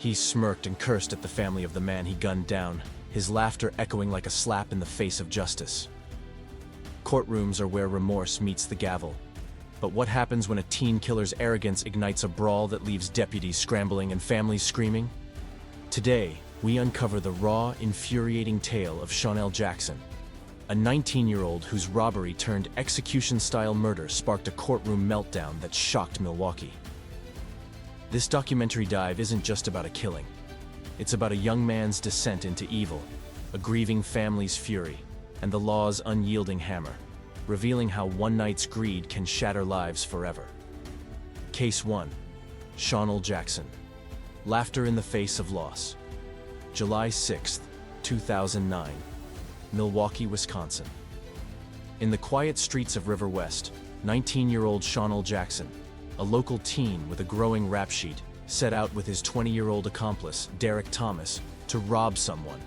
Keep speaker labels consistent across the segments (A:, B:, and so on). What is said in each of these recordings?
A: He smirked and cursed at the family of the man he gunned down, his laughter echoing like a slap in the face of justice. Courtrooms are where remorse meets the gavel. But what happens when a teen killer's arrogance ignites a brawl that leaves deputies scrambling and families screaming? Today, we uncover the raw, infuriating tale of Chanel Jackson, a 19-year-old whose robbery turned execution-style murder sparked a courtroom meltdown that shocked Milwaukee. This documentary dive isn't just about a killing. It's about a young man's descent into evil, a grieving family's fury, and the law's unyielding hammer, revealing how one night's greed can shatter lives forever. Case 1. Chanel Jackson. Laughter in the face of loss. July 6, 2009. Milwaukee, Wisconsin. In the quiet streets of River West, 19-year-old Chanel Jackson, a local teen with a growing rap sheet, set out with his 20-year-old accomplice, Derek Thomas, to rob someone,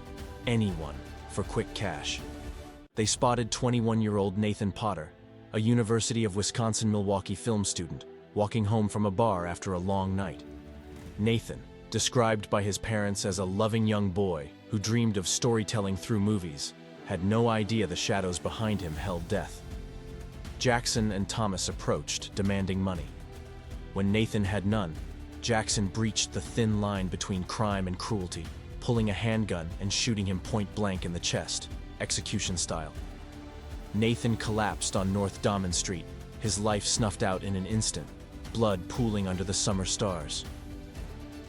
A: anyone, for quick cash. They spotted 21-year-old Nathan Potter, a University of Wisconsin-Milwaukee film student, walking home from a bar after a long night. Nathan, described by his parents as a loving young boy who dreamed of storytelling through movies, had no idea the shadows behind him held death. Jackson and Thomas approached, demanding money. When Nathan had none, Jackson breached the thin line between crime and cruelty, pulling a handgun and shooting him point blank in the chest, execution style. Nathan collapsed on North Damen Street, his life snuffed out in an instant, blood pooling under the summer stars.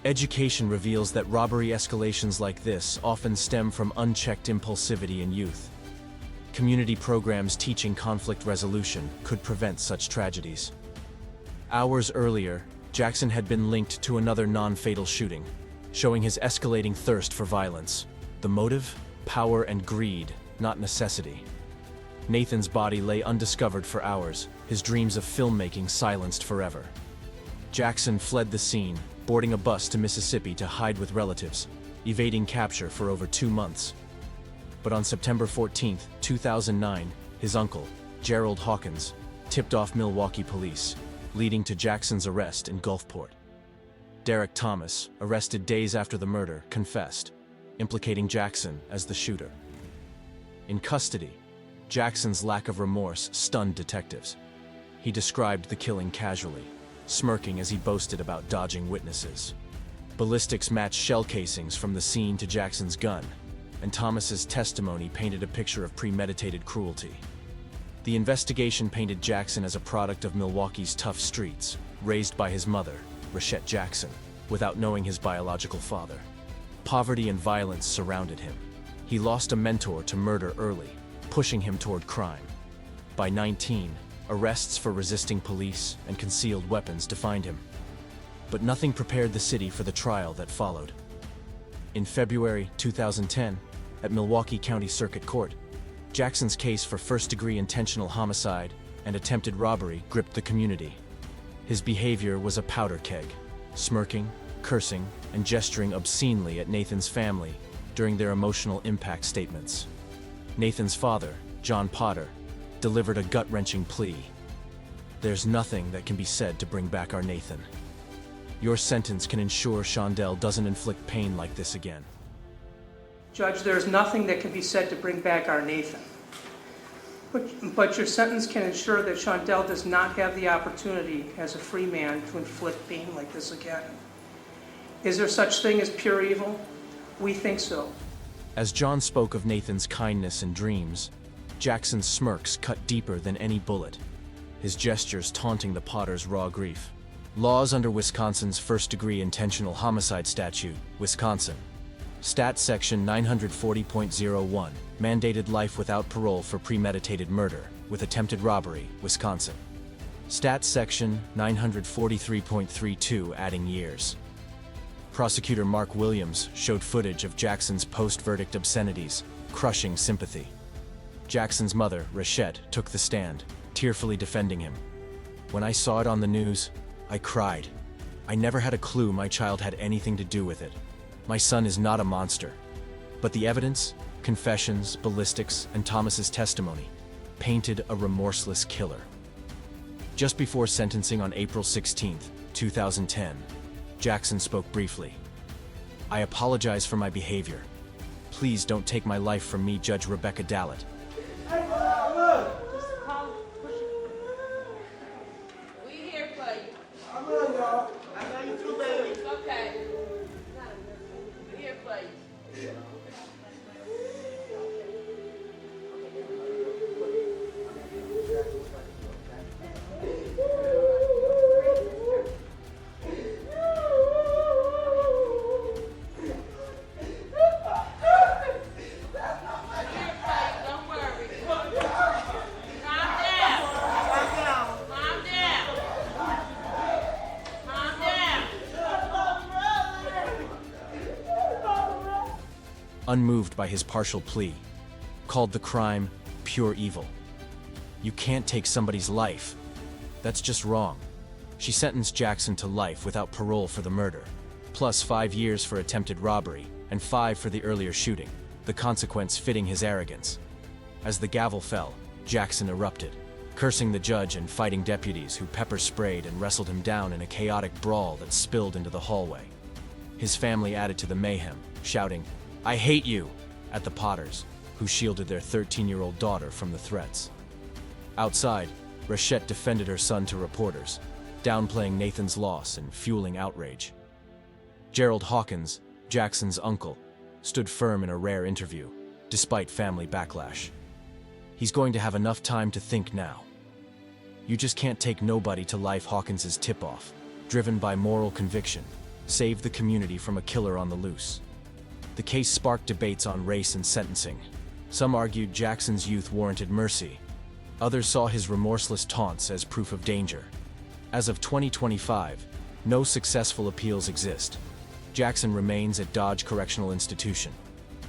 A: Education reveals that robbery escalations like this often stem from unchecked impulsivity in youth. Community programs teaching conflict resolution could prevent such tragedies. Hours earlier, Jackson had been linked to another non-fatal shooting, showing his escalating thirst for violence. The motive? Power and greed, not necessity. Nathan's body lay undiscovered for hours, his dreams of filmmaking silenced forever. Jackson fled the scene, boarding a bus to Mississippi to hide with relatives, evading capture for over 2 months. But on September 14, 2009, his uncle, Gerald Hawkins, tipped off Milwaukee police, leading to Jackson's arrest in Gulfport. Derek Thomas, arrested days after the murder, confessed, implicating Jackson as the shooter. In custody, Jackson's lack of remorse stunned detectives. He described the killing casually, smirking as he boasted about dodging witnesses. Ballistics matched shell casings from the scene to Jackson's gun, and Thomas's testimony painted a picture of premeditated cruelty. The investigation painted Jackson as a product of Milwaukee's tough streets, raised by his mother, Rachette Jackson, without knowing his biological father. Poverty and violence surrounded him. He lost a mentor to murder early, pushing him toward crime. By 19, arrests for resisting police and concealed weapons defined him. But nothing prepared the city for the trial that followed. In February 2010, at Milwaukee County Circuit Court, Jackson's case for first-degree intentional homicide and attempted robbery gripped the community. His behavior was a powder keg, smirking, cursing, and gesturing obscenely at Nathan's family during their emotional impact statements. Nathan's father, John Potter, delivered a gut-wrenching plea. "There's nothing that can be said to bring back our Nathan. Your sentence can ensure Shondell doesn't inflict pain like this again."
B: Judge, there's nothing that can be said to bring back our Nathan. But your sentence can ensure that Shondell does not have the opportunity as a free man to inflict pain like this again. Is there such thing as pure evil? We think so.
A: As John spoke of Nathan's kindness and dreams, Jackson's smirks cut deeper than any bullet, his gestures taunting the Potter's raw grief. Laws under Wisconsin's first-degree intentional homicide statute, Wisconsin. Stat Section 940.01, mandated life without parole for premeditated murder with attempted robbery, Wisconsin. Stat Section 943.32, adding years. Prosecutor Mark Williams showed footage of Jackson's post-verdict obscenities, crushing sympathy. Jackson's mother, Rachette, took the stand, tearfully defending him. "When I saw it on the news, I cried. I never had a clue my child had anything to do with it. My son is not a monster." But the evidence, confessions, ballistics, and Thomas's testimony painted a remorseless killer. Just before sentencing on April 16, 2010, Jackson spoke briefly. I apologize for my behavior. Please don't take my life from me, Judge Rebecca Dallett.
C: We here for you.
D: I love y'all. I love you too, baby.
C: It's okay. We here for you. Don't worry. Calm down. Calm down. Calm down.
A: Unmoved by his partial plea, called the crime pure evil. You can't take somebody's life. That's just wrong. She sentenced Jackson to life without parole for the murder, plus 5 years for attempted robbery and 5 for the earlier shooting, the consequence fitting his arrogance. As the gavel fell, Jackson erupted, cursing the judge and fighting deputies who pepper-sprayed and wrestled him down in a chaotic brawl that spilled into the hallway. His family added to the mayhem, shouting, "I hate you!" at the Potters, who shielded their 13-year-old daughter from the threats. Outside, Rachette defended her son to reporters, downplaying Nathan's loss and fueling outrage. Gerald Hawkins, Jackson's uncle, stood firm in a rare interview, despite family backlash. He's going to have enough time to think now. You just can't take nobody to life. Hawkins's tip-off, driven by moral conviction, saved the community from a killer on the loose. The case sparked debates on race and sentencing. Some argued Jackson's youth warranted mercy. Others saw his remorseless taunts as proof of danger. As of 2025, no successful appeals exist. Jackson remains at Dodge Correctional Institution.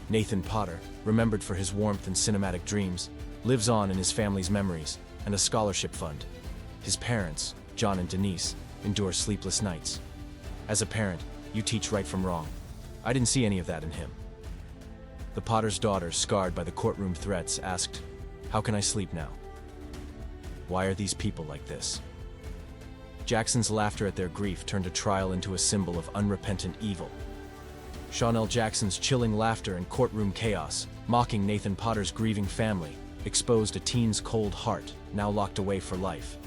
A: Nathan Potter, remembered for his warmth and cinematic dreams, lives on in his family's memories and a scholarship fund. His parents, John and Denise, endure sleepless nights. As a parent, you teach right from wrong. I didn't see any of that in him. The Potter's daughter, scarred by the courtroom threats, asked, "How can I sleep now? Why are these people like this?" Jackson's laughter at their grief turned a trial into a symbol of unrepentant evil. Shawnell Jackson's chilling laughter and courtroom chaos, mocking Nathan Potter's grieving family, exposed a teen's cold heart, now locked away for life.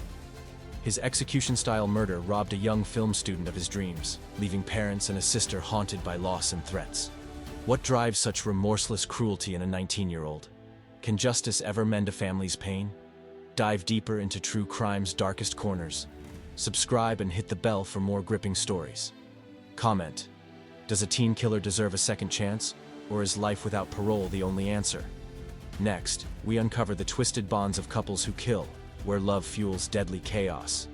A: His execution-style murder robbed a young film student of his dreams, leaving parents and a sister haunted by loss and threats. What drives such remorseless cruelty in a 19-year-old? Can justice ever mend a family's pain? Dive deeper into true crime's darkest corners. Subscribe and hit the bell for more gripping stories. Comment: does a teen killer deserve a second chance, or is life without parole the only answer? Next, we uncover the twisted bonds of couples who kill, where love fuels deadly chaos.